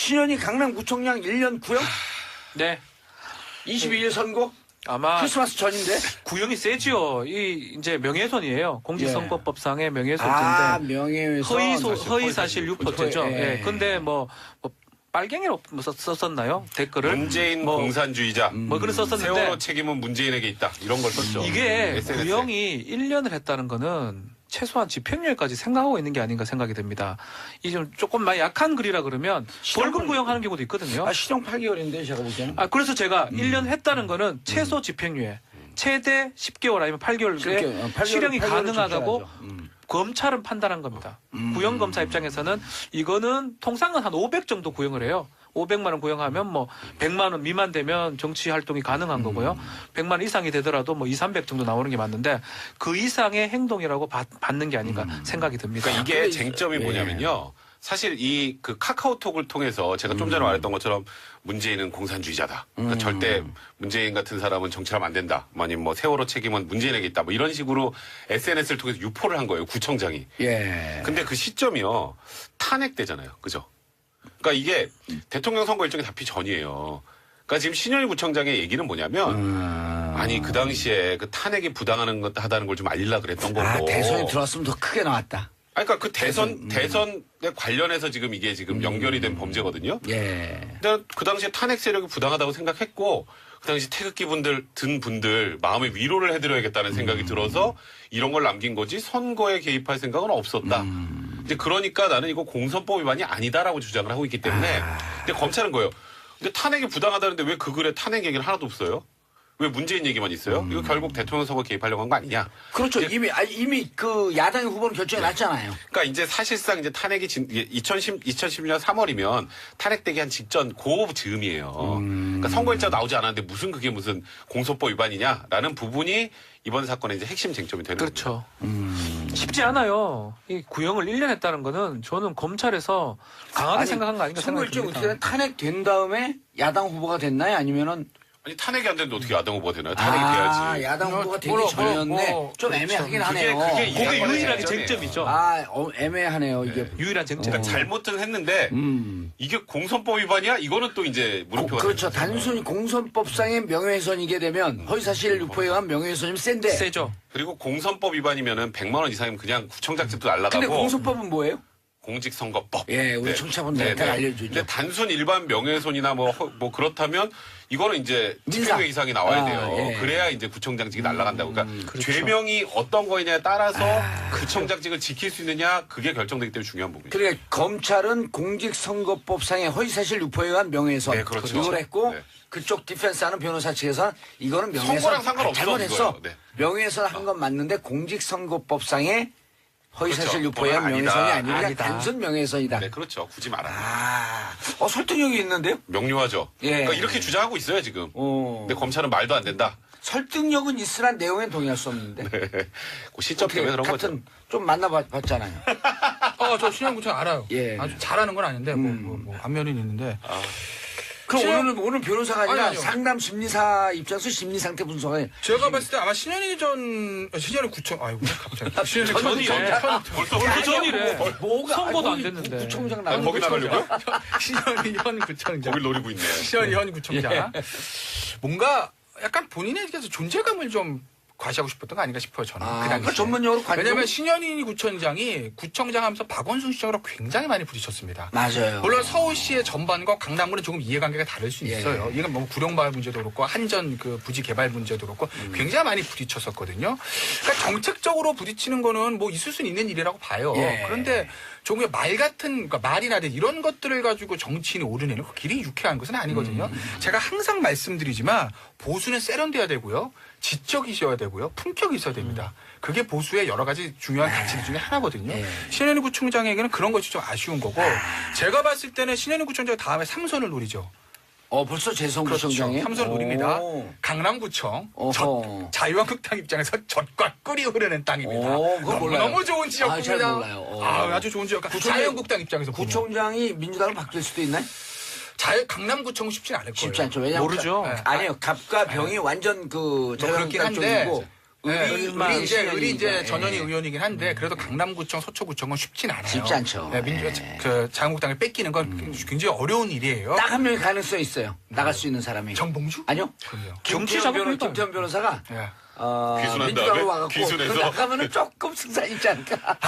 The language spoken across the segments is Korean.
신현희 강남구청장 1년 구형? 네. 22일 선고? 아마 크리스마스 전인데? 구형이 세지요. 이제 명예훼손이에요. 공직선거법상의 명예훼손인데 아, 명예훼손. 허위사실 유포죄죠. 예. 예. 근데 뭐 빨갱이로 썼었나요? 댓글을. 문재인 뭐, 공산주의자. 뭐 그런 썼었는데 세월호 책임은 문재인에게 있다. 이런 걸 썼죠. 이게 SNS에. 구형이 1년을 했다는 거는 최소한 집행유예까지 생각하고 있는 게 아닌가 생각이 듭니다. 이 좀 조금 많이 약한 글이라 그러면 벌금 구형하는 경우도 있거든요. 아, 실형 8개월인데 제가 보기에는. 그래서 제가 1년 했다는 거는 최소 집행유예, 최대 10개월 아니면 8개월에 8개월, 실형이 8개월을 가능하다고 쫓겨야죠. 검찰은 판단한 겁니다. 구형검사 입장에서는 이거는 통상은 한 500 정도 구형을 해요. 500만 원 구형하면 뭐 100만 원 미만 되면 정치 활동이 가능한 거고요. 100만 원 이상이 되더라도 뭐 2, 300 정도 나오는 게 맞는데 그 이상의 행동이라고 받는 게 아닌가 생각이 듭니다. 그러니까 이게 쟁점이 뭐냐면요. 사실 이 그 카카오톡을 통해서 제가 좀 전에 말했던 것처럼 문재인은 공산주의자다. 그러니까 절대 문재인 같은 사람은 정치하면 안 된다. 아니면 뭐 세월호 책임은 문재인에게 있다. 뭐 이런 식으로 SNS를 통해서 유포를 한 거예요. 구청장이. 예. 근데 그 시점이요. 탄핵되잖아요. 그죠? 그러니까 이게 대통령 선거 일정이 잡히 전이에요. 그러니까 지금 신현희 구청장의 얘기는 뭐냐면 아니 그 당시에 그 탄핵이 부당하는 것 하다는 걸 좀 알리려 그랬던 거고. 아, 대선이 들어왔으면 더 크게 나왔다. 아니, 그러니까 그 대선에 관련해서 지금 이게 지금 연결이 된 범죄거든요. 예. 근데 그 당시에 탄핵 세력이 부당하다고 생각했고 그 당시 태극기 든 분들 마음의 위로를 해드려야겠다는 생각이 들어서 이런 걸 남긴 거지 선거에 개입할 생각은 없었다. 이제 그러니까 나는 이거 공선법 위반이 아니다라고 주장을 하고 있기 때문에 근데 검찰은 거예요. 근데 탄핵이 부당하다는데 왜 그 글에 탄핵 얘기는 하나도 없어요? 왜 문재인 얘기만 있어요? 이거 결국 대통령 선거 개입하려고 한 거 아니냐? 그렇죠. 이미 그 야당의 후보는 결정이 났잖아요. 그러니까 이제 사실상 이제 탄핵이 2010년 3월이면 탄핵되기 한 직전 그 즈음이에요. 그러니까 선거일자 나오지 않았는데 무슨 공소법 위반이냐라는 부분이 이번 사건의 이제 핵심 쟁점이 되는 그렇죠. 쉽지 않아요. 이 구형을 1년 했다는 거는 저는 검찰에서 강하게 생각한 거 아닌가 선거 생각이 일정 듭니다. 어떻게 탄핵된 다음에 야당 후보가 됐나요? 아니면은 아니 탄핵이 안 되는데 어떻게 야당 후보가 되나요? 탄핵이 돼야지. 야당 후보가 되기 전이었네. 좀 애매하긴 하네요. 그게 그게 이해가 유일하게 되잖아요. 쟁점이죠. 애매하네요. 이게. 유일한 쟁점. 그러니까 잘못은 했는데 이게 공선법 위반이야? 이거는 또 이제 물음표가 그렇죠. 되는 거죠. 단순히 공선법상의 명예훼손이게 되면 허위사실 유포에 의한 명예훼손이면 센데. 세죠. 그리고 공선법 위반이면은 100만 원 이상이면 그냥 구청장집도 날라가고 근데 공소법은 뭐예요? 공직선거법. 예, 우리 청취자분들한테 알려주죠. 근데 단순 일반 명예훼손이나 뭐 그렇다면 이거는 이제 집행유예 이상이 나와야 돼요. 예. 그래야 이제 구청장직이 날아간다고. 그러니까 그렇죠. 죄명이 어떤 거냐에 따라서 구청장직을 지킬 수 있느냐 그게 결정되기 때문에 중요한 부분이죠. 그러니까 검찰은 공직선거법상의 허위사실 유포에 의한 명예훼손 네, 그렇죠. 이걸 했고 네. 그쪽 디펜스하는 변호사 측에서는 이거는 명예훼손 선거랑 상관없어, 잘못했어. 이거예요. 네. 명예훼손 한 건 맞는데 공직선거법상의 허위사실 그렇죠. 유포에 의한 그건 명예훼손이 아니다. 아니라 아니다. 단순 명예훼손이다. 네, 그렇죠. 굳이 말하면. 설득력이 있는데요? 명료하죠. 예. 그러니까 이렇게 주장하고 있어요, 지금. 근데 검찰은 말도 안 된다. 설득력은 있으란 내용엔 동의할 수 없는데. 그 시점 때문에 그런 거죠. 같은 좀 만나봤잖아요. 저 신현구청 알아요. 예. 아주 잘하는 건 아닌데 뭐 안면은 있는데. 그럼 오늘 변호사가 아니라 아니요. 상담 심리사 입장에서 심리 상태 분석을 제가 봤을 때 아마 신현희 구청 갑자기 신현희 벌써 그 전이래. 뭐가 선거도 안 거기 됐는데. 구청장 아, 나가는 거기 나가려고요? 신현희 현 구청장. 거길 노리고 있네. 신현희 현 구청장. 뭔가 약간 본인에게서 존재감을 좀 과시하고 싶었던 거 아닌가 싶어요, 저는. 그 당시에. 그 전문용어로 관종. 왜냐면 신현희 구청장이 구청장 하면서 박원순 시장으로 굉장히 많이 부딪혔습니다. 맞아요. 물론 서울시의 전반과 강남구는 조금 이해관계가 다를 수 예. 있어요. 이건 뭐 구룡마을 문제도 그렇고 한전 그 부지 개발 문제도 그렇고 굉장히 많이 부딪혔었거든요. 그러니까 정책적으로 부딪히는 거는 뭐 있을 수는 있는 일이라고 봐요. 예. 그런데 조금 말 같은 그러니까 말이라든지 이런 것들을 가지고 정치인이 오르내는 그 길이 유쾌한 것은 아니거든요. 제가 항상 말씀드리지만 보수는 세련돼야 되고요. 지적이 있어야 되고요. 품격이 있어야 됩니다. 그게 보수의 여러 가지 중요한 가치 중에 하나거든요. 신현희 구청장에게는 그런 것이 좀 아쉬운 거고 제가 봤을 때는 신현희 구청장이 다음에 3선을 노리죠. 벌써 재선구청장에 그렇죠. 3선을 노립니다. 강남구청 자유한국당 입장에서 젖과 꿀이 흐르는 땅입니다. 그거 몰라요. 너무 좋은 지역구입니다. 잘 몰라요. 아주 좋은 지역. 자유한국당 입장에서 보면. 구청장이 민주당으로 바뀔 수도 있나요? 강남구청은 쉽진 않을 거예요. 쉽지 않죠. 왜냐면 모르죠. 네. 아니요. 갑과 병이 완전 그 그렇긴 자유한국당 한데 쪽이고 네, 의원만 의리 이제 신현이니까. 전현희 예. 의원이긴 한데 그래도 강남구청, 서초구청은 쉽진 않아요. 쉽지 않죠. 네, 그 자유한국당에 뺏기는 건 굉장히 어려운 일이에요. 딱 한 명이 가능성이 있어요. 나갈 수 있는 사람이. 정봉주? 아니요. 그래요. 정치 김태현 변호사가 예. 귀순한 민주당으로 다음에 와갖고 귀순해서. 그럼 나가면은 조금 승산 있지 않을까.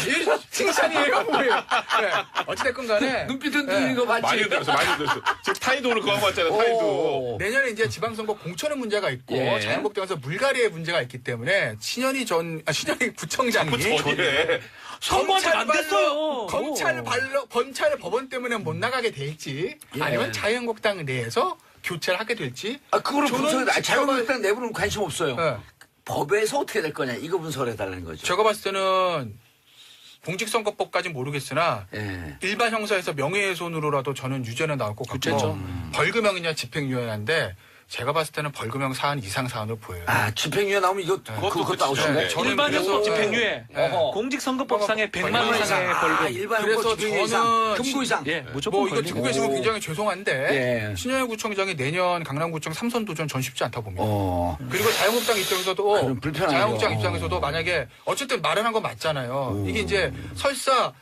이 칭찬이에요, 뭐예요? 네. 어찌됐건 간에 눈빛 흔들리는 거 봤지? 많이 들었어, 많이 들었어. 지금 타이도 오늘 그거 하고 왔잖아요, 타이도. 내년에 이제 지방선거 공천의 문제가 있고 예. 자유한국당에서 물갈이의 문제가 있기 때문에 신현희 구청장이 전이래. 선거하지 안 됐어요. 검찰 법원 때문에 못 나가게 될지 예. 아니면 자유한국당 내에서 교체를 하게 될지 그거는 저는 분석해. 자유한국당 내부는 관심 없어요. 네. 법에서 어떻게 될 거냐 이거 분석해달라는 거죠. 제가 봤을 때는 공직선거법까지 모르겠으나 예. 일반 형사에서 명예훼손으로라도 저는 유죄는 나올 것 같고 유죄죠. 벌금형이냐 집행유예인데 제가 봤을 때는 벌금형 사안 이상 사안으로 보여요. 집행유예 나오면 이거 그것도 나오시네. 저는 일반적으로 그래서- 집행유예, 어허. 공직선거법상의 100만 원 벌금 이상의 벌금. 일반 그래서 집행유예 이상, 저는 금고 이상. 예, 무조건 뭐 이거 걸리고. 듣고 계시면 굉장히 죄송한데 예. 신현희 구청장이 내년 강남구청 3선 도전 전 쉽지 않다 봅니다. 그리고 자유한국당 입장에서도 그럼 불편하죠. 자유한국당 입장에서도 만약에 어쨌든 마련한 건 맞잖아요. 이게 이제 설사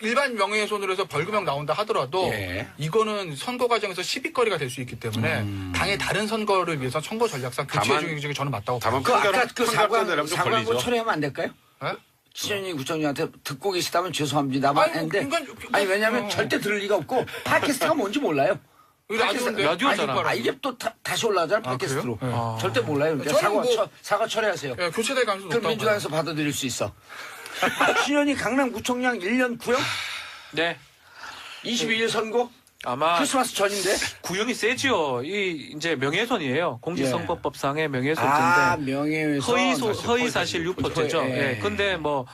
일반 명예훼손으로 해서 벌금형 나온다 하더라도 예. 이거는 선거 과정에서 시비거리가 될 수 있기 때문에 당의 다른 선거를 위해서 선거 전략상 교체 다만- 중에 저는 맞다고 다만 그 아까 그 판결 내려면 좀 사과한 거 걸리죠. 철회하면 안 될까요? 봐요. 신현희 구청장한테 듣고 계시다면 죄송합니다만 아니, 했는데 그러니까 아니 왜냐하면 절대 들을 리가 없고 팟캐스트가 뭔지 몰라요. 라디오인데. 라디오잖아. 이게 또 다시 올라가잖아 팟캐스트로. 그래요? 절대 몰라요. 그러니까 저는 사과 철회하세요. 예, 교체될 가능성이 그럼 높다고 민주당에서 받아들일 수 있어. 신현희 강남구청장 1년 구형 네. 22일 선고 아마 크리스마스 전인데. 구형이 세지요. 이제 명예훼손이에요. 공직선거법상의 명예훼손인데 명예훼손. 허위 사실 유포죄죠. 예. 예. 근데 뭐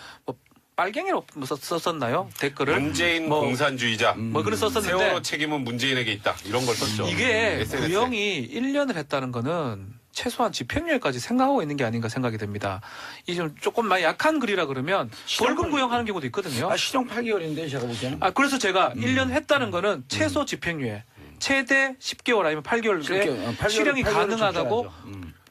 빨갱이로 썼었나요? 댓글을 문재인 뭐, 공산주의자. 뭐 그런 썼었는데 세월호 책임은 문재인에게 있다. 이런 걸 썼죠. 이게 SNS에. 구형이 1년을 했다는 거는 최소한 집행유예까지 생각하고 있는 게 아닌가 생각이 됩니다. 이 좀 조금 많이 약한 글이라 그러면 벌금 구형하는 경우도 있거든요. 실형 8개월인데 제가 보기에는. 그래서 제가 1년 했다는 거는 최소 집행유예, 최대 10개월 아니면 8개월에 실형이 가능하다고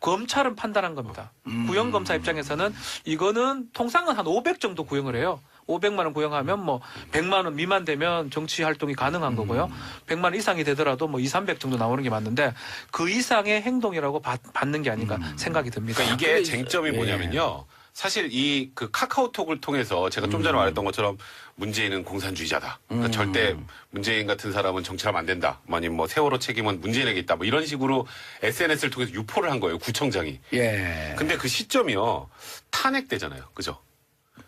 검찰은 판단한 겁니다. 구형 검사 입장에서는 이거는 통상은 한 500 정도 구형을 해요. 500만 원 구형하면 뭐 100만 원 미만 되면 정치 활동이 가능한 거고요. 100만 원 이상이 되더라도 뭐 2, 300 정도 나오는 게 맞는데 그 이상의 행동이라고 받는 게 아닌가 생각이 듭니다. 그러니까 이게 쟁점이 뭐냐면요. 사실 이 그 카카오톡을 통해서 제가 좀 전에 말했던 것처럼 문재인은 공산주의자다. 그러니까 절대 문재인 같은 사람은 정치하면 안 된다. 아니면 뭐 세월호 책임은 문재인에게 있다. 뭐 이런 식으로 SNS를 통해서 유포를 한 거예요. 구청장이. 예. 근데 그 시점이요. 탄핵되잖아요. 그죠?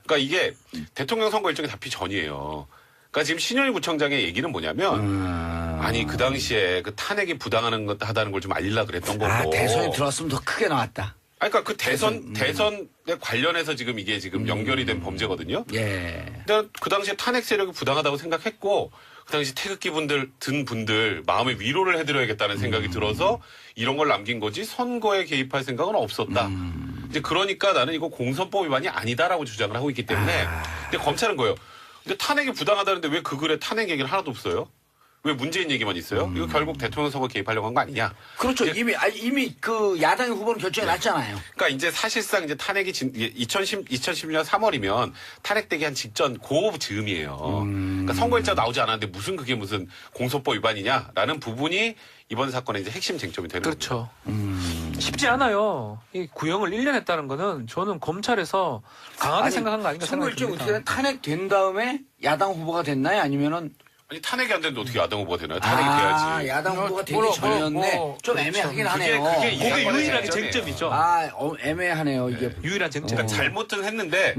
그러니까 이게 대통령 선거 일정이 잡히 전이에요. 그러니까 지금 신현희 구청장의 얘기는 뭐냐면 아니 그 당시에 그 탄핵이 부당하는 것 하다는 걸 좀 알리려 그랬던 거고. 대선이 들어왔으면 더 크게 나왔다. 그러니까 그 대선에 관련해서 지금 이게 지금 연결이 된 범죄거든요. 예. 근데 그 당시에 탄핵 세력이 부당하다고 생각했고 그 당시 태극기 든 분들 마음의 위로를 해드려야겠다는 생각이 들어서 이런 걸 남긴 거지 선거에 개입할 생각은 없었다. 이제 그러니까 나는 이거 공선법 위반이 아니다라고 주장을 하고 있기 때문에 근데 검찰은 거예요. 근데 탄핵이 부당하다는데 왜 그 글에 탄핵 얘기는 하나도 없어요? 왜 문재인 얘기만 있어요? 이거 결국 대통령 선거 개입하려고 한 거 아니냐? 그렇죠. 이미 그 야당의 후보는 결정이 났잖아요. 그러니까 이제 사실상 이제 탄핵이 2010년 3월이면 탄핵되기 한 직전 그 즈음이에요. 그러니까 선거일자 나오지 않았는데 무슨 그게 무슨 공소법 위반이냐라는 부분이 이번 사건의 이제 핵심 쟁점이 되는 그렇죠. 쉽지 않아요. 이 구형을 1년 했다는 거는 저는 검찰에서 강하게 생각한 거 아닌가 선거 생각이 일정 듭니다. 어떻게 탄핵된 다음에 야당 후보가 됐나요? 아니면은 아니 탄핵이 안 되는데 어떻게 야당 후보가 되나요? 탄핵이 돼야지. 야당 후보가 되기 뭐라, 전이었네. 좀 그렇죠. 애매하긴 그게 하네요. 그게 이 그게 사건의 유일하게 쟁점이에요. 쟁점이죠. 애매하네요. 이게. 유일한 쟁점. 그러니까 잘못은 했는데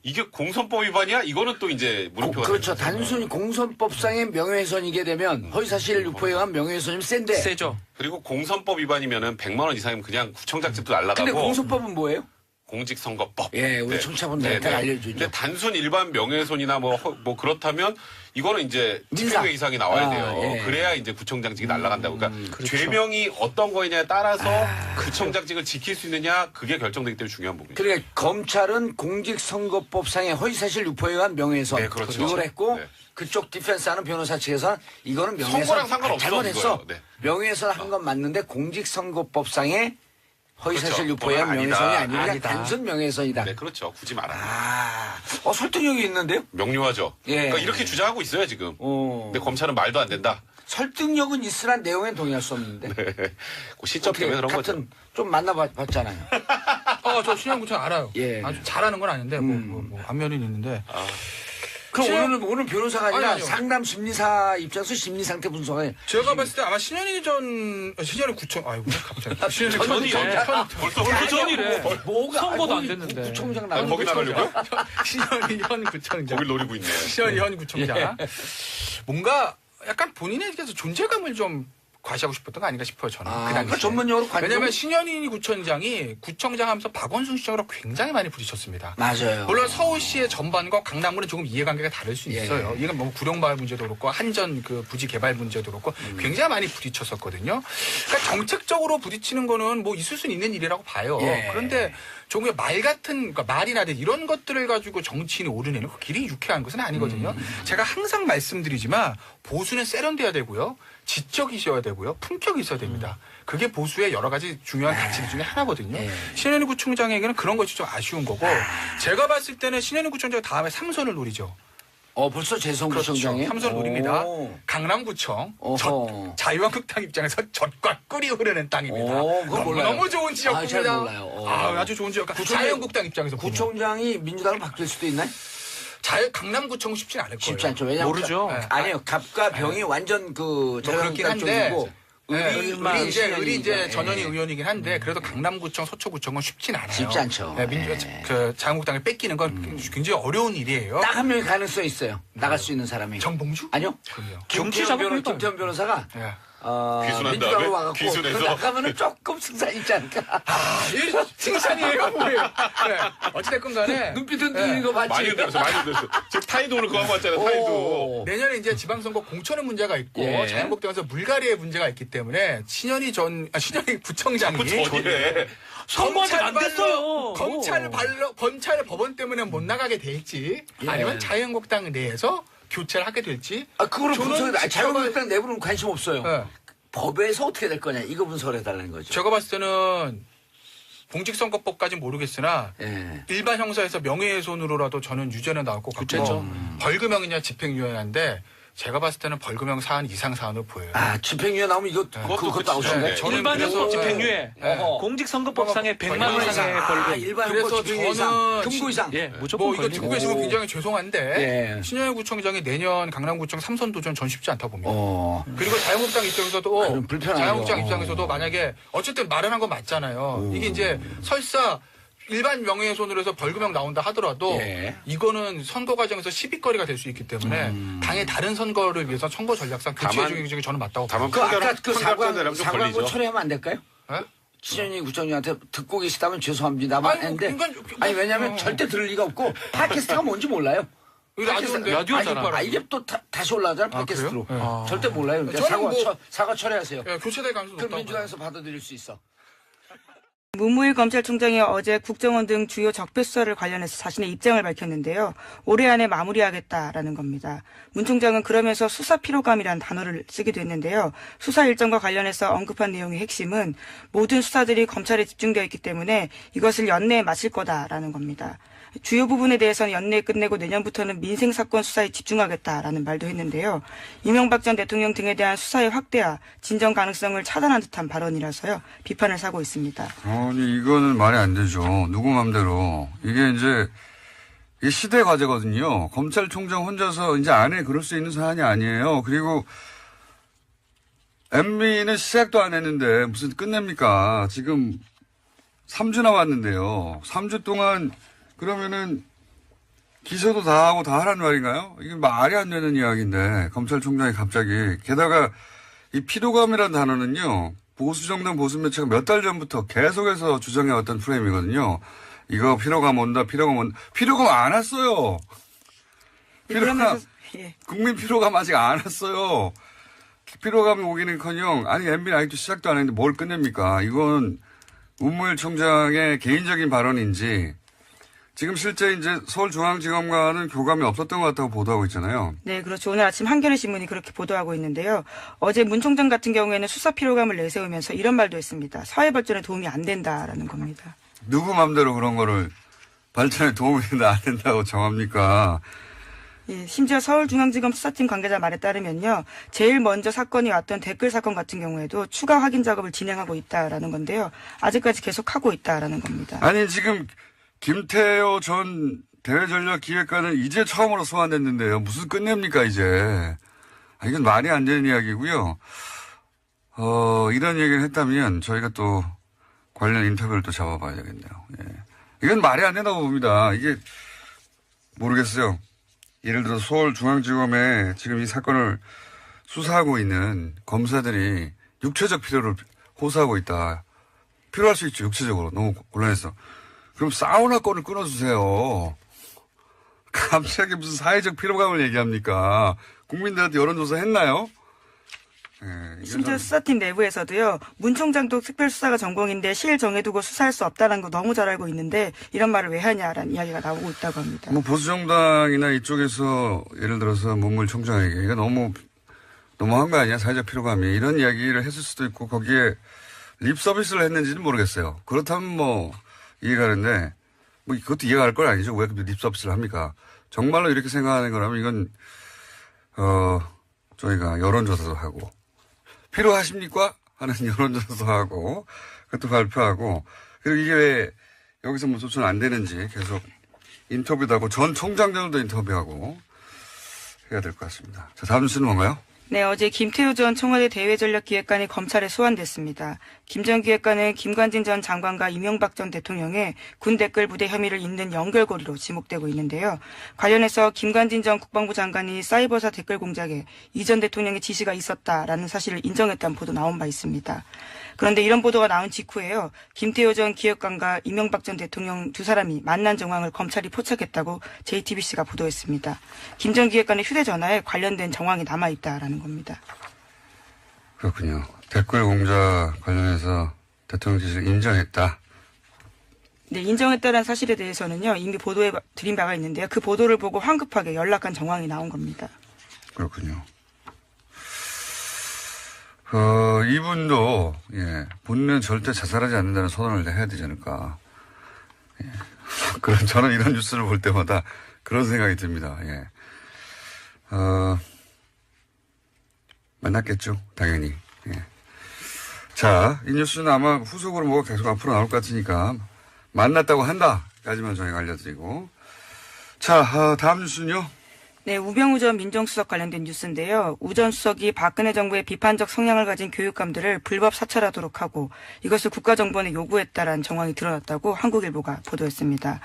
이게 공선법 위반이야? 이거는 또 이제 물음표가 그렇죠. 되는 거죠. 단순히 공선법상의 명예훼손이게 되면 허위사실 유포에 의한 명예훼손이면 센데. 세죠. 그리고 공선법 위반이면은 100만 원 이상이면 그냥 구청장집도 날라가고 근데 공소법은 뭐예요? 공직선거법. 예, 우리 청취자분들한테 알려주죠. 근데 단순 일반 명예훼손이나 뭐 그렇다면 이거는 이제 민사. 집행유예 이상이 나와야 돼요. 예. 그래야 이제 구청장직이 날아간다고. 그러니까 그렇죠. 죄명이 어떤 거냐에 따라서 구청장직을 지킬 수 있느냐 그게 결정되기 때문에 중요한 부분이죠. 그러니까 검찰은 공직선거법상의 허위사실 유포에 의한 명예훼손 네, 그렇죠. 이걸 했고 네. 그쪽 디펜스하는 변호사 측에서는 이거는 명예훼손 선거랑 상관없어, 잘못했어. 이거예요. 네. 명예훼손 한 건 맞는데 공직선거법상의 허위사실 그렇죠. 유포에 아니다. 명예훼손이 아니라 아니다. 단순 명예훼손이다. 네, 그렇죠. 굳이 말하면. 설득력이 있는데요? 명료하죠. 예. 그러니까 이렇게 주장하고 있어요, 지금. 근데 검찰은 말도 안 된다. 설득력은 있으란 내용엔 동의할 수 없는데. 그 시점 때문에 그런 거죠. 같은 좀 만나봤잖아요. 저 신현구청 알아요. 예. 아주 잘하는 건 아닌데 뭐 안면은 있는데. 그럼 오늘 변호사가 아니라 아니요. 상담 심리사 입장에서 심리 상태 분석을 제가 봤을 때 아마 신현희 구청 아이고 갑자기 신현희 전이래. 벌써 그 전이래. 뭐가 선거도 안 거기 됐는데. 구청장 아, 나가는 거기 나가려고요? 신현희 현 구청장. 거길 노리고 있네. 신현희 현 구청장. 뭔가 약간 본인에게서 존재감을 좀 과시하고 싶었던 거 아닌가 싶어요, 저는. 그 당시에. 그 전문용어로 관종. 왜냐면 신현희 구청장이 구청장 하면서 박원순 시장으로 굉장히 많이 부딪혔습니다. 맞아요. 물론 서울시의 전반과 강남구는 조금 이해관계가 다를 수 예. 있어요. 이건 뭐 구룡마을 문제도 그렇고 한전 그 부지 개발 문제도 그렇고 굉장히 많이 부딪혔었거든요. 그러니까 정책적으로 부딪히는 거는 뭐 있을 수는 있는 일이라고 봐요. 예. 그런데 조금의 말 같은 그러니까 말이나 이런 것들을 가지고 정치인이 오르내는 그 길이 유쾌한 것은 아니거든요. 제가 항상 말씀드리지만 보수는 세련돼야 되고요. 지적이셔야 되고요. 품격이 있어야 됩니다. 그게 보수의 여러 가지 중요한 가치 중에 하나거든요. 신현희 구청장에게는 그런 것이 좀 아쉬운 거고 제가 봤을 때는 신현희 구청장 다음에 삼선을 노리죠. 벌써 재선구청장에 삼선을 노립니다. 강남구청 자유한국당 입장에서 젖과 꿀이 흐르는 땅입니다. 그거 몰라요. 너무 좋은 지역입니다. 잘 몰라요. 아주 좋은 지역. 자유한국당 입장에서 보면. 구청장이 민주당으로 바뀔 수도 있나요? 강남구청은 쉽진 않을 거예요. 쉽지 않죠. 왜냐하면 모르죠. 아니요. 갑과 병이 완전 그 그렇긴 자유한국당 한데 쪽이고 의리 이제 전현희 예. 의원이긴 한데 그래도 강남구청, 서초구청은 쉽진 않아요. 쉽지 않죠. 그 자유한국당을 뺏기는 건 굉장히 어려운 일이에요. 딱 한 명이 가능성이 있어요. 나갈 수 있는 사람이. 정봉주? 아니요. 그래요. 정치 작업을 김태현 변호사가 예. 귀순한 민주당으로 다음에 와갖고 귀순해서. 나가면은 조금 승산 있지 않을까. 이 칭찬이에요, 뭐예요? 네. 어찌됐건 간에 눈빛 흔들리는 거 봤지? 많이 흔들었어, 많이 흔들었어. 지금 타이도 오늘 그거 하고 왔잖아요, 타이도. 내년에 이제 지방선거 공천의 문제가 있고 예. 자유한국당에서 물갈이의 문제가 있기 때문에 신현희 구청장이 전이래. 선거 아직 안 됐어요. 검찰 법원 때문에 못 나가게 될지 예. 아니면 자유한국당 내에서 교체를 하게 될지 그거를 저는 분석해. 자유한국당 내부는 관심 없어요. 네. 법에서 어떻게 될 거냐. 이거 분석을 해달라는 거죠. 제가 봤을 때는 공직선거법까지는 모르겠으나 예. 일반 형사에서 명예훼손으로라도 저는 유죄는 나올 것 같고 유죄죠. 벌금형이냐 집행유예인데 제가 봤을 때는 벌금형 사안 이상 사안으로 보여요. 집행유예 나오면 이거 그것도 나오시네. 네. 저는 일반형 그래서- 집행유예, 어허. 공직선거법상의 100만 원 벌금 이상의 벌금. 일반 그래서 후보 집행유예 이상, 저는 금고 이상. 예, 무조건 뭐 이거 걸리고. 듣고 계시면 굉장히 죄송한데 예. 신현희 구청장이 내년 강남구청 3선 도전 전 쉽지 않다 봅니다. 그리고 그리고 자유한국당 입장에서도 그럼 불편하죠. 자유한국당 입장에서도 만약에 어쨌든 마련한 건 맞잖아요. 이게 이제 설사 일반 명예훼손으로 해서 벌금형 나온다 하더라도 예. 이거는 선거 과정에서 시비거리가 될 수 있기 때문에 당의 다른 선거를 위해서 선거 전략상 교체 다만- 중에 저는 맞다고 다만 그 아까 그 판결 내려면 좀 사과한 거 걸리죠. 처리하면 안 될까요? 봅니다. 신현희 구청장한테 듣고 계시다면 죄송합니다만 아니, 했는데 그러니까 아니 왜냐하면 절대 들을 리가 없고 팟캐스트가 뭔지 몰라요. 라디오인데 라디오잖아. 이게 또 다시 올라가잖아 팟캐스트로. 그래요? 절대 몰라요. 그러니까 저는 뭐- 사과 처리하세요. 예, 교체될 가능성이 그럼 높다고. 민주당에서 받아들일 수 있어. 문무일 검찰총장이 어제 국정원 등 주요 적폐 수사를 관련해서 자신의 입장을 밝혔는데요. 올해 안에 마무리하겠다라는 겁니다. 문 총장은 그러면서 수사 피로감이라는 단어를 쓰기도 했는데요. 수사 일정과 관련해서 언급한 내용의 핵심은 모든 수사들이 검찰에 집중되어 있기 때문에 이것을 연내에 마칠 거다라는 겁니다. 주요 부분에 대해서는 연내에 끝내고 내년부터는 민생사건 수사에 집중하겠다라는 말도 했는데요. 이명박 전 대통령 등에 대한 수사의 확대와 진정 가능성을 차단한 듯한 발언이라서요. 비판을 사고 있습니다. 아니, 이거는 말이 안 되죠. 누구 맘대로. 이게 시대 과제거든요. 검찰총장 혼자서 이제 안에 그럴 수 있는 사안이 아니에요. 그리고 MB는 시작도 안 했는데 무슨 끝냅니까? 지금 3주 남았는데요. 3주 동안 그러면은 기소도 다 하고 다 하라는 말인가요? 이게 말이 안 되는 이야기인데 검찰총장이 갑자기 게다가 이 피로감이라는 단어는요. 보수정당 보수 매체가 몇 달 전부터 계속해서 주장해왔던 프레임이거든요. 이거 피로감 온다. 피로감 안 왔어요. 피로감, 예. 국민 피로감 아직 안 왔어요. 피로감이 오기는커녕 아니 MB는 아직도 시작도 안 했는데 뭘 끝냅니까? 이건 문무일 총장의 개인적인 발언인지 지금 실제 이제 서울중앙지검과는 교감이 없었던 것 같다고 보도하고 있잖아요. 네, 그렇죠. 오늘 아침 한겨레 신문이 그렇게 보도하고 있는데요. 어제 문 총장 같은 경우에는 수사 피로감을 내세우면서 이런 말도 했습니다. 사회 발전에 도움이 안 된다라는 겁니다. 누구 맘대로 그런 거를 발전에 도움이 된다 안 된다고 정합니까? 예, 심지어 서울중앙지검 수사팀 관계자 말에 따르면요. 제일 먼저 사건이 왔던 댓글 사건 같은 경우에도 추가 확인 작업을 진행하고 있다라는 건데요. 아직까지 계속하고 있다라는 겁니다. 아니 지금 김태호 전 대외전략기획관은 이제 처음으로 소환됐는데요. 무슨 끝냅니까 이제. 이건 말이 안 되는 이야기고요. 이런 얘기를 했다면 저희가 또 관련 인터뷰를 또 잡아봐야 되겠네요. 예. 이건 말이 안 된다고 봅니다. 이게 모르겠어요. 예를 들어 서울중앙지검에 지금 이 사건을 수사하고 있는 검사들이 육체적 필요를 호소하고 있다. 필요할 수 있죠. 육체적으로. 너무 곤란해서. 그럼 사우나 건을 끊어주세요. 갑자기 무슨 사회적 피로감을 얘기합니까? 국민들한테 여론조사 했나요? 네, 심지어 수사팀 내부에서도요. 문 총장도 특별수사가 전공인데 시일 정해두고 수사할 수 없다는 거 너무 잘 알고 있는데 이런 말을 왜 하냐라는 이야기가 나오고 있다고 합니다. 뭐 보수정당이나 이쪽에서 예를 들어서 문무일 총장에게 이거 너무한 거 아니야? 사회적 피로감이. 이런 이야기를 했을 수도 있고 거기에 립 서비스를 했는지는 모르겠어요. 그렇다면 뭐 이해가는데 뭐 그것도 이해가 갈 건 아니죠. 왜 립 서비스를 합니까? 정말로 이렇게 생각하는 거라면 이건 저희가 여론조사도 하고 필요하십니까? 하는 여론조사도 하고 그것도 발표하고 그리고 이게 왜 여기서 뭐 조치는 안 되는지 계속 인터뷰도 하고 전 총장들도 인터뷰하고 해야 될 것 같습니다. 자, 다음 뉴스는 뭔가요? 네, 어제 김태호 전 청와대 대외전략기획관이 검찰에 소환됐습니다. 김 전 기획관은 김관진 전 장관과 이명박 전 대통령의 군 댓글 부대 혐의를 잇는 연결고리로 지목되고 있는데요. 관련해서 김관진 전 국방부 장관이 사이버사 댓글 공작에 이 전 대통령의 지시가 있었다라는 사실을 인정했다는 보도 나온 바 있습니다. 그런데 이런 보도가 나온 직후에요. 김태호 전 기획관과 이명박 전 대통령 두 사람이 만난 정황을 검찰이 포착했다고 JTBC가 보도했습니다. 김 전 기획관의 휴대전화에 관련된 정황이 남아있다라는 겁니다. 그렇군요. 댓글 공작 관련해서 대통령 지시를 인정했다. 네, 인정했다는 사실에 대해서는요. 이미 보도해 드린 바가 있는데요. 그 보도를 보고 황급하게 연락한 정황이 나온 겁니다. 그렇군요. 이분도, 본인은 절대 자살하지 않는다는 선언을 해야 되지 않을까. 저는 이런 뉴스를 볼 때마다 그런 생각이 듭니다. 만났겠죠. 당연히. 자, 이 뉴스는 아마 후속으로 뭐가 계속 앞으로 나올 것 같으니까 만났다고 한다까지만 저희가 알려드리고. 자, 다음 뉴스는요. 네, 우병우 전 민정수석 관련된 뉴스인데요. 우 전 수석이 박근혜 정부의 비판적 성향을 가진 교육감들을 불법 사찰하도록 하고 이것을 국가정보원에 요구했다라는 정황이 드러났다고 한국일보가 보도했습니다.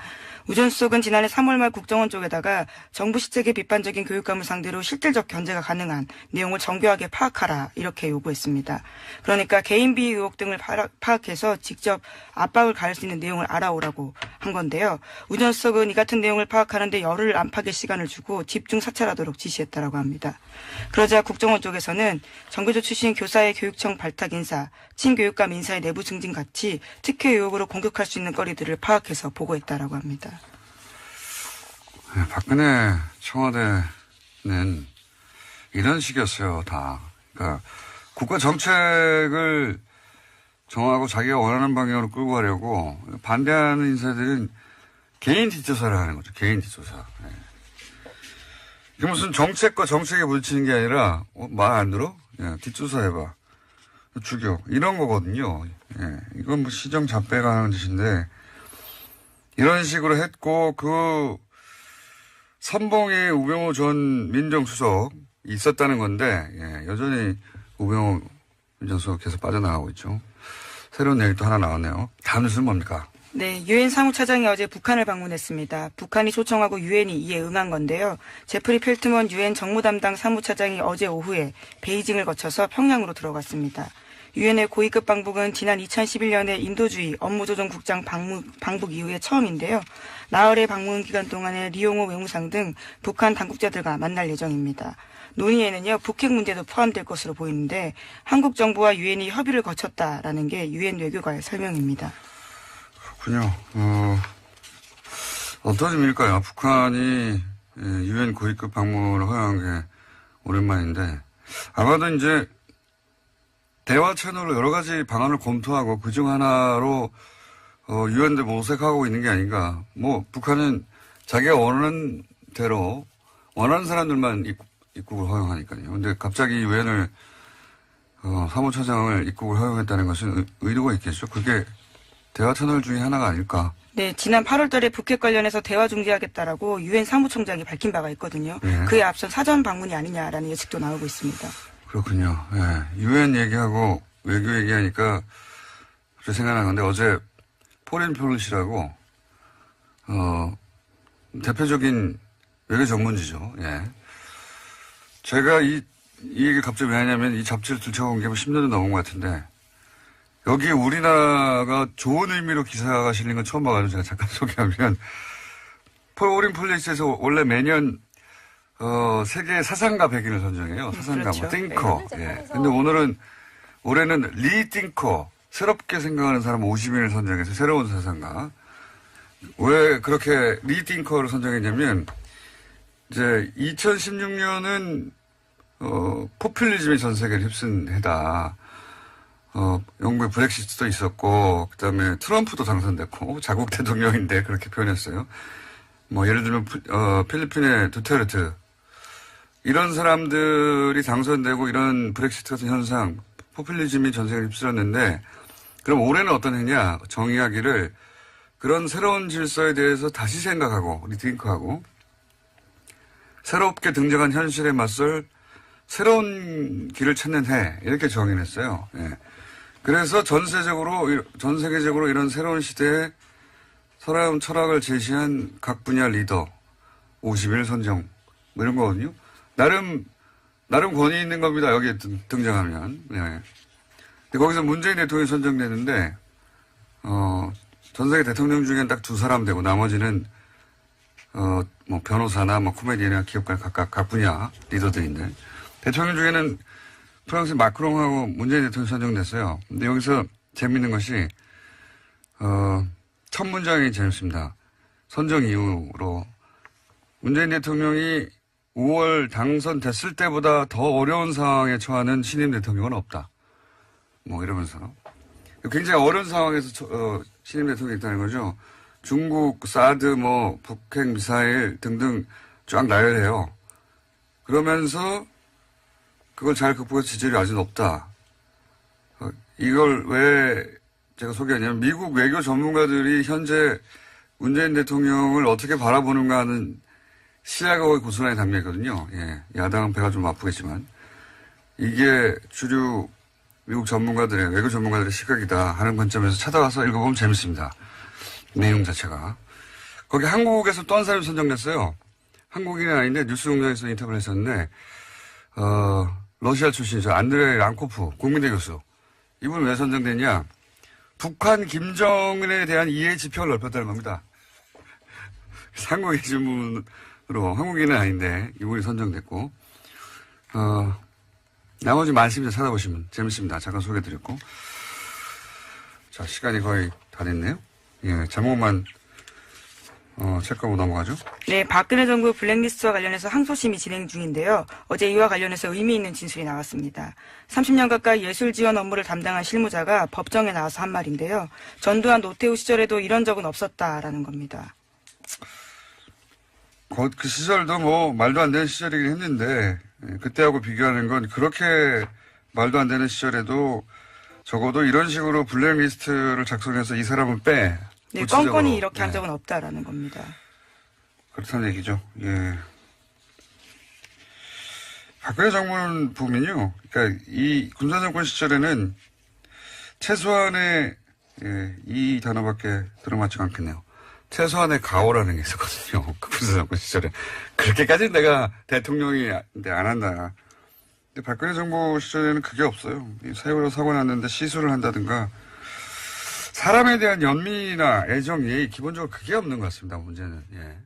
우 전 수석은 지난해 3월 말 국정원 쪽에다가 정부 시책에 비판적인 교육감을 상대로 실질적 견제가 가능한 내용을 정교하게 파악하라 이렇게 요구했습니다. 그러니까 개인 비위 의혹 등을 파악해서 직접 압박을 가할 수 있는 내용을 알아오라고 한 건데요. 우 전 수석은 이 같은 내용을 파악하는데 열흘 안팎의 시간을 주고 집중 사찰하도록 지시했다라고 합니다. 그러자 국정원 쪽에서는 정교조 출신 교사의 교육청 발탁 인사, 친교육감 인사의 내부 승진 같이 특혜 의혹으로 공격할 수 있는 거리들을 파악해서 보고했다라고 합니다. 박근혜 청와대는 이런 식이었어요, 다. 그러니까 국가 정책을 정하고 자기가 원하는 방향으로 끌고 가려고 반대하는 인사들은 개인 뒷조사를 하는 거죠. 개인 뒷조사. 이게 무슨 정책과 정책에 부딪히는 게 아니라 말 안 들어? 뒷조사해봐. 죽여. 이런 거거든요. 이건 뭐 시정 잡배가 하는 짓인데 이런 식으로 했고 그 선봉에 우병우 전 민정수석 있었다는 건데 여전히 우병우 민정수석 계속 빠져나가고 있죠. 새로운 얘기 또 하나 나왔네요. 다음 뉴스는 뭡니까? 네, 유엔 사무차장이 어제 북한을 방문했습니다. 북한이 초청하고 유엔이 이에 응한 건데요. 제프리 펠트먼 유엔 정무 담당 사무차장이 어제 오후에 베이징을 거쳐서 평양으로 들어갔습니다. 유엔의 고위급 방북은 지난 2011년에 인도주의 업무조정국장 방북 이후에 처음인데요. 나흘의 방문 기간 동안에 리용호 외무상 등 북한 당국자들과 만날 예정입니다. 논의에는요, 북핵 문제도 포함될 것으로 보이는데 한국 정부와 유엔이 협의를 거쳤다라는 게 유엔 외교관의 설명입니다. 그렇군요. 어떤 의미일까요? 북한이 유엔 고위급 방문을 허용한 게 오랜만인데 아마도 이제 대화 채널로 여러 가지 방안을 검토하고 그중 하나로 유엔대 모색하고 있는 게 아닌가. 뭐 북한은 자기가 원하는 대로 원하는 사람들만 입국을 허용하니까요. 근데 갑자기 유엔을 사무처장을 입국을 허용했다는 것은 의도가 있겠죠. 그게 대화 채널 중에 하나가 아닐까. 네, 지난 8월 달에 북핵 관련해서 대화 중지하겠다라고 유엔 사무총장이 밝힌 바가 있거든요. 네. 그에 앞선 사전 방문이 아니냐라는 예측도 나오고 있습니다. 그렇군요. 예. 유엔 얘기하고 외교 얘기하니까 그렇게 생각나는 건데 어제 포린 폴리시라고 대표적인 외교 전문지죠. 예. 제가 이 얘기 갑자기 왜 하냐면 이 잡지를 들춰본 게 10년도 넘은 것 같은데 여기 우리나라가 좋은 의미로 기사가 실린 건 처음 봐가지고 제가 잠깐 소개하면 포린 폴리시에서 원래 매년 세계 사상가 100인을 선정해요. 사상가, 그렇죠. 뭐, 띵커. 예. 근데 올해는 리띵커, 새롭게 생각하는 사람 50인을 선정해서 새로운 사상가. 왜 그렇게 리띵커를 선정했냐면, 이제 2016년은, 포퓰리즘이 전 세계를 휩쓴 해다. 영국의 브렉시트도 있었고, 그 다음에 트럼프도 당선됐고, 자국 대통령인데 그렇게 표현했어요. 뭐, 예를 들면, 필리핀의 두테르트. 이런 사람들이 당선되고 이런 브렉시트 같은 현상, 포퓰리즘이 전 세계를 휩쓸었는데, 그럼 올해는 어떤 해냐? 정의하기를 그런 새로운 질서에 대해서 다시 생각하고, 리팅크하고, 새롭게 등장한 현실에 맞설 새로운 길을 찾는 해. 이렇게 정의했어요. 예. 그래서 전 세계적으로 이런 새로운 시대에 새로운 철학을 제시한 각 분야 리더, 50일 선정, 뭐 이런 거거든요. 나름 권위 있는 겁니다. 여기에 등장하면. 네. 근데 거기서 문재인 대통령이 선정되는데, 전 세계 대통령 중엔 딱 2사람 되고, 나머지는, 뭐, 변호사나, 뭐, 코미디언이나 기업가 각 분야 리더들인데, 대통령 중에는 프랑스 마크롱하고 문재인 대통령이 선정됐어요. 근데 여기서 재밌는 것이, 첫 문장이 재밌습니다. 선정 이후로, 문재인 대통령이 5월 당선됐을 때보다 더 어려운 상황에 처하는 신임 대통령은 없다. 뭐 이러면서 굉장히 어려운 상황에서 신임 대통령이 있다는 거죠. 중국 사드 뭐 북핵 미사일 등등 쫙 나열해요. 그러면서 그걸 잘 극복해서 지지율이 아주 높다. 이걸 왜 제가 소개하냐면 미국 외교 전문가들이 현재 문재인 대통령을 어떻게 바라보는가 하는 시야가 거의 고스란히 담겨있거든요. 예. 야당은 배가 좀 아프겠지만. 이게 주류 미국 전문가들의, 외교 전문가들의 시각이다 하는 관점에서 찾아와서 읽어보면 재밌습니다. 내용 자체가. 거기 한국에서 또 한 사람이 선정됐어요. 한국인이 아닌데 뉴스공장에서 인터뷰를 했었는데, 러시아 출신이죠. 안드레이 랑코프, 국민대 교수. 이분 왜 선정됐냐? 북한 김정은에 대한 이해 지평을 넓혔다는 겁니다. 한국의 질문, 한국인은 아닌데 이분이 선정됐고 나머지 많습니다. 찾아보시면 재밌습니다. 잠깐 소개해드렸고 자 시간이 거의 다 됐네요. 예, 제목만 체크하고 넘어가죠. 네, 박근혜 정부 블랙리스트와 관련해서 항소심이 진행 중인데요. 어제 이와 관련해서 의미 있는 진술이 나왔습니다. 30년 가까이 예술 지원 업무를 담당한 실무자가 법정에 나와서 한 말인데요. 전두환 노태우 시절에도 이런 적은 없었다라는 겁니다. 그 시절도 뭐 말도 안 되는 시절이긴 했는데 그때하고 비교하는 건 그렇게 말도 안 되는 시절에도 적어도 이런 식으로 블랙리스트를 작성해서 이 사람을 빼. 네, 구체적으로. 껌껌이 이렇게 한 적은 없다라는 겁니다. 그렇다는 얘기죠. 예. 박근혜 정부는 보면요. 그러니까 이 군사정권 시절에는 최소한의 이 단어밖에 들어맞지 않겠네요. 최소한의 가오라는 게 있었거든요. 그 군사정권 시절에. 그렇게까지는 내가 대통령이 안 한다. 근데 박근혜 정부 시절에는 그게 없어요. 세월호 사고 났는데 시술을 한다든가 사람에 대한 연민이나 애정, 예의 기본적으로 그게 없는 것 같습니다. 문제는. 예.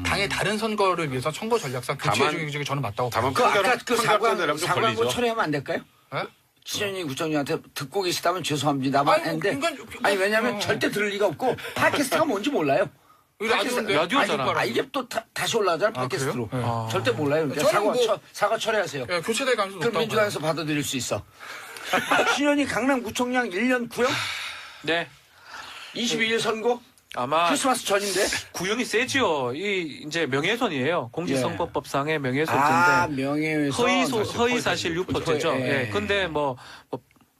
당의 다른 선거를 위해서 선거 전략상 교체 다만- 중에 저는 맞다고 다만 봅니다. 아까 그 판결 내려면 좀 사과하고 걸리죠. 처리하면 안 될까요? 예? 신현희 구청장한테 듣고 계시다면 죄송합니다만 아이고, 했는데 그러니까 아니 왜냐하면 절대 들을 리가 없고 팟캐스트가 뭔지 몰라요. 라디오인데. 라디오잖아. 아, 이게 또 다시 올라가잖아 팟캐스트로. 그래요? 네. 절대 몰라요. 그러니까 저는 뭐- 사과 철회하세요. 예, 교체될 가능성이 그럼 높다고. 민주당에서 받아들일 수 있어. 신현희 강남구청장 1년 구형? 네. 22일 선고? 아마 크리스마스 전인데? 구형이 세지요. 이 이제 명예훼손이에요. 공직선거법상의 아, 명예훼손죄인데 명예훼손. 허위사실 유포죄죠. 예. 예. 근데 뭐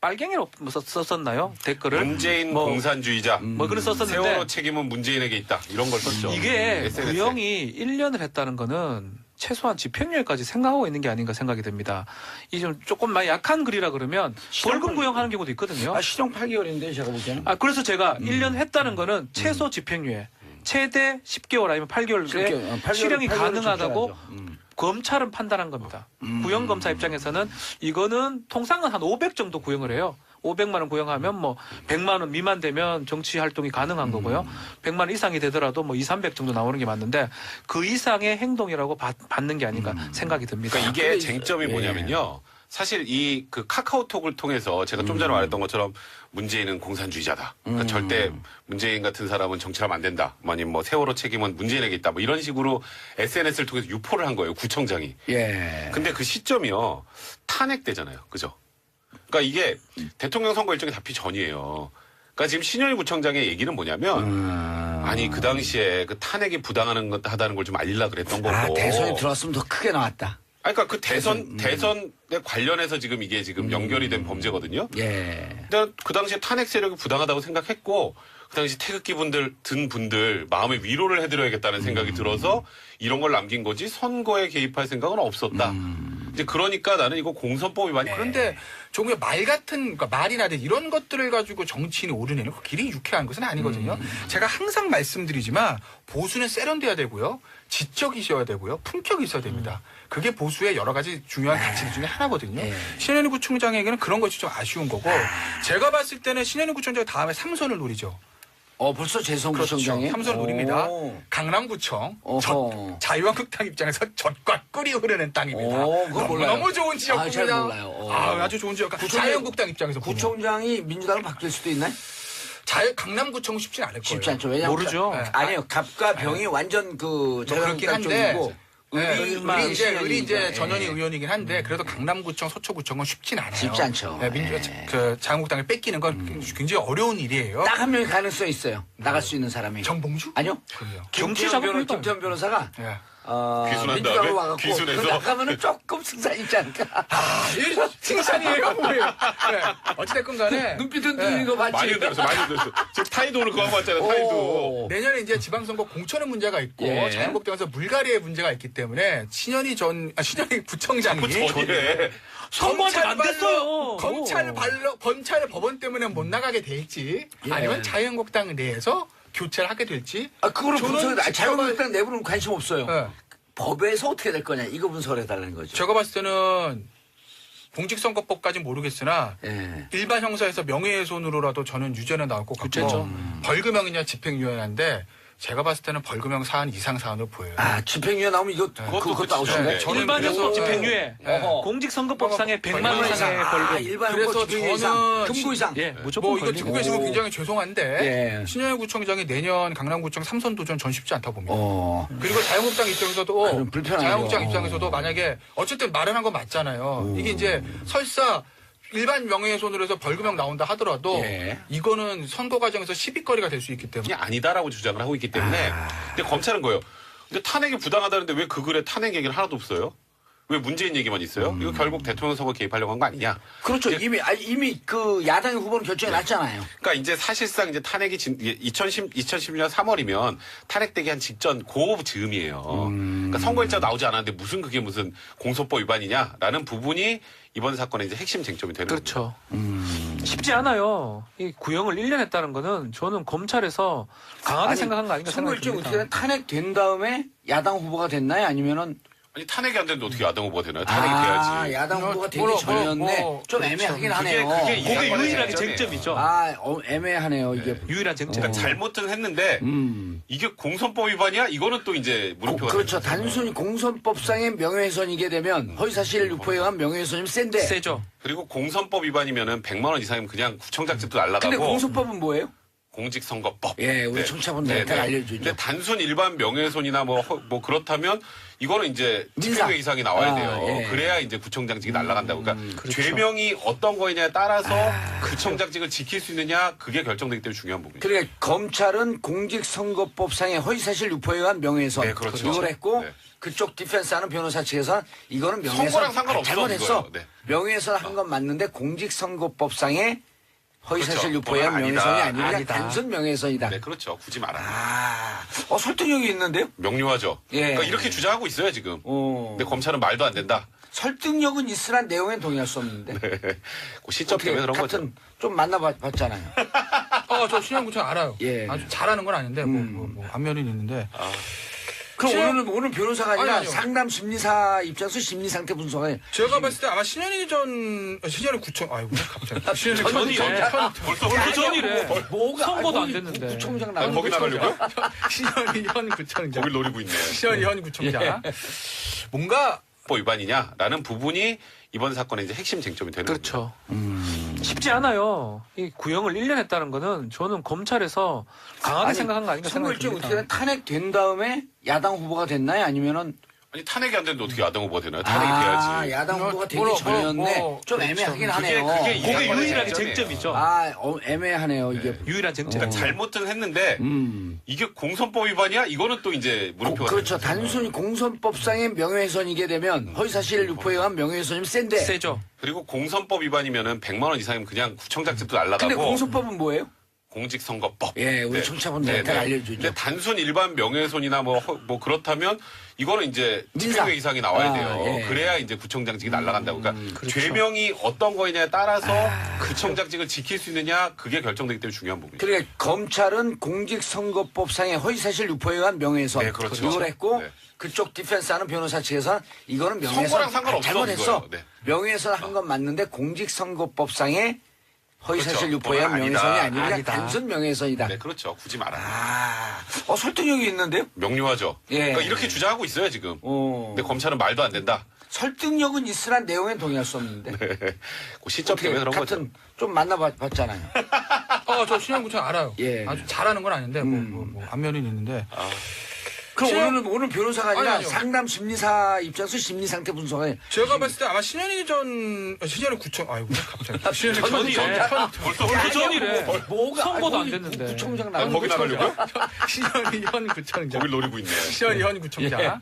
빨갱이로 썼었나요? 댓글을 문재인 뭐, 공산주의자. 뭐 그런 썼었는데 세월호 책임은 문재인에게 있다. 이런 걸 썼죠. 이게 SNS에. 구형이 1년을 했다는 거는 최소한 집행유예까지 생각하고 있는 게 아닌가 생각이 듭니다. 이 좀 조금 많이 약한 글이라 그러면 벌금 구형하는 경우도 있거든요. 아, 실형 8개월인데 제가 보기에는. 그래서 제가 1년 했다는 거는 최소 집행유예, 최대 10개월 아니면 8개월에 실형이 가능하다고 검찰은 판단한 겁니다. 구형검사 입장에서는 이거는 통상은 한 500 정도 구형을 해요. 500만 원 구형하면 뭐 100만 원 미만 되면 정치 활동이 가능한 거고요. 100만 원 이상이 되더라도 뭐 2, 300 정도 나오는 게 맞는데 그 이상의 행동이라고 받는 게 아닌가 생각이 듭니다. 그러니까 이게 쟁점이 뭐냐면요. 사실 이 그 카카오톡을 통해서 제가 좀 전에 말했던 것처럼 문재인은 공산주의자다. 그러니까 절대 문재인 같은 사람은 정치하면 안 된다. 아니면 뭐 세월호 책임은 문재인에게 있다. 뭐 이런 식으로 SNS를 통해서 유포를 한 거예요. 구청장이. 예. 근데 그 시점이요. 탄핵되잖아요. 그죠? 그러니까 이게 대통령 선거 일정이 잡히 전이에요. 그러니까 지금 신현희 구청장의 얘기는 뭐냐면 아니 그 당시에 그 탄핵이 부당하는 것 하다는 걸 좀 알리려고 그랬던 거고. 아, 대선이 들어왔으면 더 크게 나왔다. 그러니까 그 대선에 관련해서 지금 이게 지금 연결이 된 범죄거든요. 예. 근데 그 당시에 탄핵 세력이 부당하다고 생각했고 그 당시 태극기 든 분들 마음의 위로를 해드려야겠다는 생각이 들어서 이런 걸 남긴 거지 선거에 개입할 생각은 없었다. 이제 그러니까 나는 이거 공선법 위반이 그런데 종류의 말 같은 그러니까 말이나 이런 것들을 가지고 정치인이 오르내는 그 길이 유쾌한 것은 아니거든요. 제가 항상 말씀드리지만 보수는 세련돼야 되고요. 지적이셔야 되고요. 품격이 있어야 됩니다. 그게 보수의 여러 가지 중요한 가치 중에 하나거든요. 신현희 구청장에게는 그런 것이 좀 아쉬운 거고 제가 봤을 때는 신현희 구청장 다음에 삼선을 노리죠. 벌써 재선구청장이 그렇죠. 삼선을 노립니다. 강남구청 자유한국당 입장에서 젖과 꿀이 흐르는 땅입니다. 그거 몰라요. 너무 좋은 지역입니다. 잘 몰라요. 아주 좋은 지역. 자유한국당 입장에서 보면. 구청장이 민주당으로 바뀔 수도 있나요? 강남구청은 쉽진 않을 거예요. 쉽지 않죠. 왜냐면 모르죠. 아니요. 갑과 병이 완전 그 그렇긴 자유한국당 한데 쪽이고 의리 이제 예. 전현희 의원이긴 한데 그래도 강남구청, 서초구청은 쉽진 않아요. 쉽지 않죠. 그 자유한국당을 뺏기는 건 굉장히 어려운 일이에요. 딱 한 명이 가능성이 있어요. 나갈 수 있는 사람이. 정봉주? 아니요. 그래요. 정치 김태현 변호사가 예. 귀순한 민주당으로 다음에 와갖고 귀순해서. 나가면은 조금 승산 있지 않을까. 이 칭찬이에요, 뭐예요? 네. 어찌됐건 간에 눈빛 흔들리는 거 맞지? 많이 들었어. 지금 타이도 오늘 그거 하고 왔잖아요. 타이도. 내년에 이제 지방선거 공천의 문제가 있고 예. 자유한국당에서 물갈이의 문제가 있기 때문에 신현희 구청장이 전에 선거한테 안 됐어요. 검찰 법원 때문에 못 나가게 될지 예. 아니면 자유한국당 내에서 교체를 하게 될지 그거는 저는 분석해. 자유한국당 내부는 관심 없어요. 네. 법에서 어떻게 될 거냐 이거 분석해달라는 거죠. 제가 봤을 때는 공직선거법까지는 모르겠으나 예. 일반 형사에서 명예훼손으로라도 저는 유죄는 나올 것 같고 그렇죠. 벌금형이냐 집행유예인데 제가 봤을 때는 벌금형 사안 이상 사안으로 보여요. 집행유예 나오면 그것도 아웃인데. 저는 일반 그래서- 형법 집행유예, 네. 공직선거법상의 100만 원 벌금 이상의 벌금. 일반 그래서 형법 집행유예 이상, 저는 금고 이상. 예, 무조건 뭐 이거 듣고 걸리고. 계시면 굉장히 죄송한데 예. 신현희 구청장이 내년 강남구청 3선 도전 전 쉽지 않다 봅니다. 그리고 자유한국당 그럼 입장에서도 불편하죠. 자유한국당 입장에서도 만약에 어쨌든 마련한 거 맞잖아요. 이게 이제 설사 일반 명예훼손으로 해서 벌금형 나온다 하더라도 예. 이거는 선거 과정에서 시비거리가 될 수 있기 때문에 이게 아니다라고 주장을 하고 있기 때문에 근데 검찰은 거예요. 근데 탄핵이 부당하다는데 왜 그 글에 탄핵 얘기는 하나도 없어요? 왜 문재인 얘기만 있어요? 이거 결국 대통령 선거 개입하려고 한 거 아니냐? 그렇죠. 이미 그 야당의 후보는 결정이 났잖아요. 그러니까 이제 사실상 이제 탄핵이 2010년 3월이면 탄핵되기 한 직전 그 즈음이에요. 그러니까 선거일자 나오지 않았는데 무슨 그게 무슨 공소법 위반이냐라는 부분이 이번 사건의 이제 핵심 쟁점이 되는 그렇죠. 쉽지 않아요. 이 구형을 1년 했다는 거는 저는 검찰에서 강하게 생각한 거 아닌가 선거 생각이 일정 듭니다. 어떻게 탄핵된 다음에 야당 후보가 됐나요? 아니면은 아니 탄핵이 안 되는데 어떻게 야당 후보가 되나요? 탄핵이 돼야지. 야당 후보가 되기 뭐, 전이었네. 뭐, 좀 그렇죠. 애매하긴 하네요. 그게 그게 이상하네. 유일하게 쟁점이에요. 쟁점이죠. 애매하네요, 이게. 유일한 쟁점. 그러니까 잘못은 했는데 이게 공선법 위반이야? 이거는 또 이제 물음표가 그렇죠. 되는 거죠. 단순히 공선법상의 명예훼손이게 되면 허위사실 유포에 의한 명예훼손이면 센데. 세죠. 그리고 공선법 위반이면은 100만 원 이상이면 그냥 구청장집도 날라가고. 근데 공선법은 뭐예요? 공직선거법. 예, 우리 청취자분들한테 알려주죠. 근데 단순 일반 명예훼손이나 뭐 그렇다면 이거는 이제 민사. 집행유예 이상이 나와야 아, 돼요. 예. 그래야 이제 구청장직이 날아간다고. 그러니까 그렇죠. 죄명이 어떤 거냐에 따라서 구청장직을 지킬 수 있느냐 그게 결정되기 때문에 중요한 부분이죠. 그러니까 검찰은 공직선거법상의 허위사실 유포에 의한 명예훼손 네, 그렇죠. 이걸 했고 네. 그쪽 디펜스하는 변호사 측에서는 이거는 명예훼손 선거랑 상관없어, 잘못했어. 이거예요. 네. 명예훼손 한 건 맞는데 공직선거법상의 허위사실 그렇죠. 유포에 의한 그건 아니다. 명예훼손이 아니라 그냥 아니다. 단순 명예훼손이다. 네, 그렇죠. 굳이 말하면. 설득력이 있는데요? 명료하죠. 예. 그러니까 이렇게 주장하고 있어요, 지금. 근데 검찰은 말도 안 된다. 설득력은 있으나 내용엔 동의할 수 없는데. 그 시점 때문에 그런 거죠. 같은 좀 만나봤잖아요. 저 신현구청 알아요. 예. 아주 잘하는 건 아닌데 뭐 안면은 있는데. 그럼 신현- 오늘 변호사가 아니라 아니요. 상담 심리사 입장에서 심리 상태 분석을 제가 봤을 때 아마 신현이 구청 아이고 갑자기 신현이 전이래. 벌써 그 전이래. 뭐가 선거도 안 거기 됐는데. 구청장 아, 나가는 거기 나가려고요? 신현이 현 구청장. 거길 노리고 있네. 신현이 현 구청장. 뭔가 법 위반이냐라는 부분이 이번 사건의 이제 핵심 쟁점이 되는 그렇죠. 쉽지 않아요. 이 구형을 1년 했다는 거는 저는 검찰에서 강하게 생각한 거 아닌가 선거일제 생각합니다. 어떻게 탄핵된 다음에 야당 후보가 됐나요? 아니면은 아니 탄핵이 안 되는데 어떻게 야당 후보가 되나요? 탄핵이 돼야지. 야당 후보가 되기 뭐, 전이었네. 뭐, 좀 그렇죠. 애매하긴 하네요. 그게 그게 이상하네. 유일하게 쟁점이에요. 쟁점이죠. 애매하네요, 이게. 유일한 쟁점. 그러니까 잘못은 했는데 이게 공선법 위반이야? 이거는 또 이제 물음표가 그렇죠. 되는 거죠. 단순히 공선법상의 명예훼손이게 되면 허위사실 유포에 의한 명예훼손이면 센데. 세죠. 그리고 공선법 위반이면은 100만 원 이상이면 그냥 구청장집도 날라가고. 근데 공선법은 뭐예요? 공직선거법. 예, 우리 청취자분들한테 알려주죠. 근데 단순 일반 명예훼손이나 뭐 그렇다면 이거는 이제 민사. 집행유예 이상이 나와야 아, 돼요. 예. 그래야 이제 구청장직이 날아간다고. 그러니까 그렇죠. 죄명이 어떤 거냐에 따라서 구청장직을 지킬 수 있느냐 그게 결정되기 때문에 중요한 부분이죠. 그러니까 검찰은 공직선거법상의 허위사실 유포에 의한 명예훼손 네, 그렇죠. 이걸 했고 네. 그쪽 디펜스하는 변호사 측에서는 이거는 명예훼손 선거랑 상관없어, 잘못했어. 이거예요. 네. 명예훼손 한 건 맞는데 공직선거법상의 허위사실 그렇죠. 유포에 의한 그건 명예훼손이 아니다. 아니라 그냥 아니다. 단순 명예훼손이다. 네, 그렇죠. 굳이 말하면. 설득력이 있는데요? 명료하죠. 예. 그러니까 이렇게 주장하고 있어요, 지금. 근데 검찰은 말도 안 된다. 설득력은 있으나 내용엔 동의할 수 없는데. 그 시점 때문에 그런 거죠. 좀 만나봤잖아요. 저 신현구청 알아요. 예. 아주 잘하는 건 아닌데 뭐 안면은 있는데. 그럼 오늘 변호사가 아니라 아니요. 상담 심리사 입장에서 심리 상태 분석을 제가 봤을 때 아마 신현이 구청 아이고 갑자기 신현이 전이래. 벌써 그 전이래. 뭐가 선거도 안 거기 됐는데. 구청장 아, 나가는 거기 나가려고요? 신현이 현 구청장. 거길 노리고 있네. 신현이 현 구청장.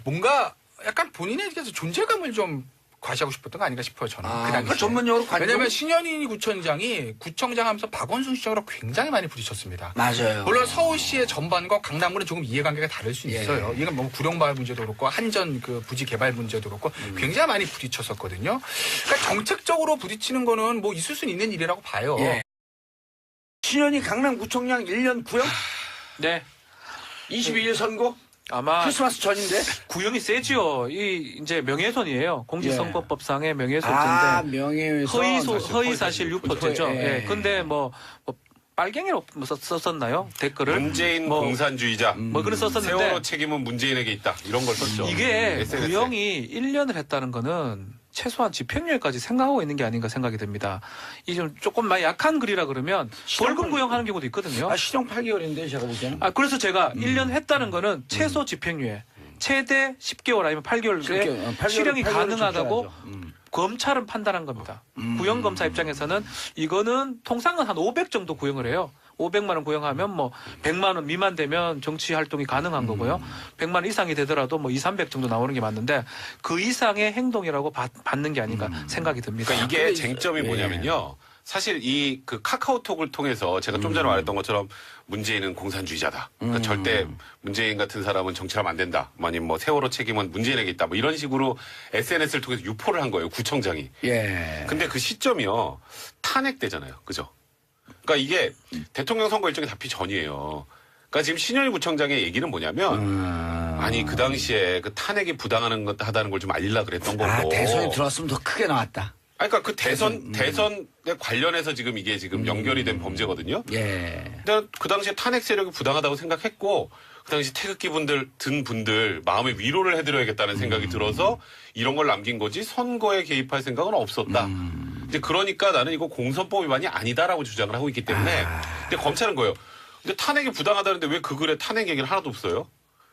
뭔가 약간 본인에게서 존재감을 좀 과시하고 싶었던 거 아닌가 싶어요, 저는. 그 당시에. 그 전문용어로 관종. 왜냐면 신현희 구청장이 구청장 하면서 박원순 시장으로 굉장히 많이 부딪혔습니다. 맞아요. 물론 서울시의 전반과 강남구는 조금 이해관계가 다를 수 예. 있어요. 이건 뭐 구룡마을 문제도 그렇고 한전 그 부지 개발 문제도 그렇고 굉장히 많이 부딪혔었거든요. 그러니까 정책적으로 부딪히는 거는 뭐 있을 수 있는 일이라고 봐요. 예. 신현이 강남구청장 1년 구형? 네. 22일 선고? 아마 크리스마스 전인데? 구형이 세지요. 이 이제 명예훼손이에요. 공직선거법상의 명예훼손인데 명예훼손. 허위사실 유포죄죠. 예. 예. 근데 뭐 빨갱이로 썼었나요? 댓글을 문재인 뭐, 공산주의자. 뭐 그런 썼었는데 세월호 책임은 문재인에게 있다. 이런 걸 썼죠. 이게 SNS에. 구형이 1년을 했다는 거는 최소한 집행유예까지 생각하고 있는 게 아닌가 생각이 듭니다. 이 좀 조금 많이 약한 글이라 그러면 벌금 구형하는 경우도 있거든요. 실형 8개월인데 제가 보기에는. 그래서 제가 1년 했다는 거는 최소 집행유예, 최대 10개월 아니면 8개월에 실형이 가능하다고 검찰은 판단한 겁니다. 구형검사 입장에서는 이거는 통상은 한 500 정도 구형을 해요. 500만 원 구형하면 뭐 100만 원 미만 되면 정치 활동이 가능한 거고요. 100만 원 이상이 되더라도 뭐 2, 300 정도 나오는 게 맞는데 그 이상의 행동이라고 받는 게 아닌가 생각이 듭니다. 그러니까 이게 쟁점이 뭐냐면요. 사실 이 그 카카오톡을 통해서 제가 좀 전에 말했던 것처럼 문재인은 공산주의자다. 그러니까 절대 문재인 같은 사람은 정치하면 안 된다. 아니면 뭐 세월호 책임은 문재인에게 있다. 뭐 이런 식으로 SNS를 통해서 유포를 한 거예요. 구청장이. 예. 근데 그 시점이요. 탄핵되잖아요. 그죠? 그러니까 이게 대통령 선거 일정이 잡히 전이에요. 그러니까 지금 신현희 구청장의 얘기는 뭐냐면 아니 그 당시에 그 탄핵이 부당하는 것 하다는 걸 좀 알리려 그랬던 거고. 아, 대선이 들어왔으면 더 크게 나왔다. 아니, 그러니까 그 대선에 관련해서 지금 이게 지금 연결이 된 범죄거든요. 예. 근데 그 당시에 탄핵 세력이 부당하다고 생각했고 그 당시 태극기 든 분들 마음의 위로를 해드려야겠다는 생각이 들어서 이런 걸 남긴 거지 선거에 개입할 생각은 없었다. 이제 그러니까 나는 이거 공선법 위반이 아니다라고 주장을 하고 있기 때문에 근데 검찰은 거예요. 근데 탄핵이 부당하다는데 왜 그 글에 탄핵 얘기는 하나도 없어요?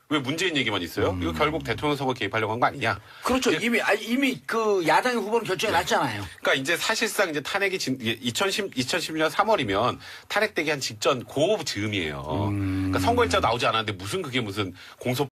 왜 문재인 얘기만 있어요? 이거 결국 대통령 선거 개입하려고 한 거 아니냐? 그렇죠. 이미 그 야당의 후보는 결정이 났잖아요. 그러니까 이제 사실상 이제 탄핵이 2010년 3월이면 탄핵되기 한 직전 그 즈음이에요. 그러니까 선거일자 나오지 않았는데 무슨 그게 무슨 공소